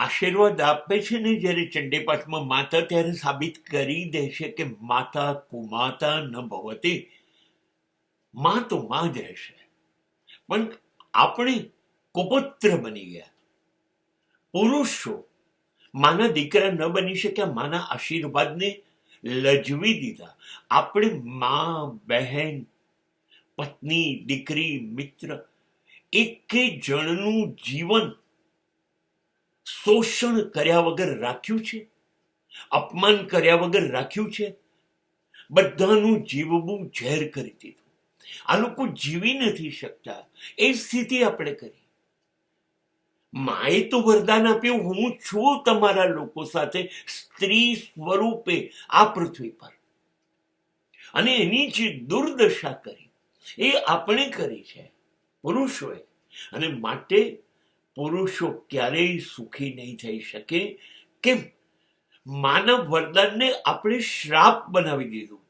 આશીર્વાદ આપે છે ને જ્યારે ચંડીપાઠમાં માતા, ત્યારે સાબિત કરી દે છે કે માતા કુમાતા ન ભવતી, માં તો માં જ રહેશે. પણ આપણે કુપુત્ર બની ગયા. પુરુષો માના દીકરા ન બની શક્યા, માના આશીર્વાદને લજવી દીધા. આપણે માં, બહેન, પત્ની, દીકરી, મિત્ર, એકે જણનું જીવન શોષણ કર્યા વગર રાખ્યું છે, અપમાન કર્યા વગર રાખ્યું છે. બધાનું જીવવું ઝેર કરી દીધું. આ લોકો જીવી નથી શકતા, એ સ્થિતિ આપણે કરી. માએ તો વરદાન આપ્યું, હું છું તમારા લોકો સાથે સ્ત્રી સ્વરૂપે આ પૃથ્વી પર, અને એની જે દુર્દશા કરી એ આપણે કરી છે પુરુષોએ. અને માટે પુરુષો ક્યારેય સુખી નહીં થઈ શકે. કેમ? માનવ વરદાનને આપણે શ્રાપ બનાવી દીધું.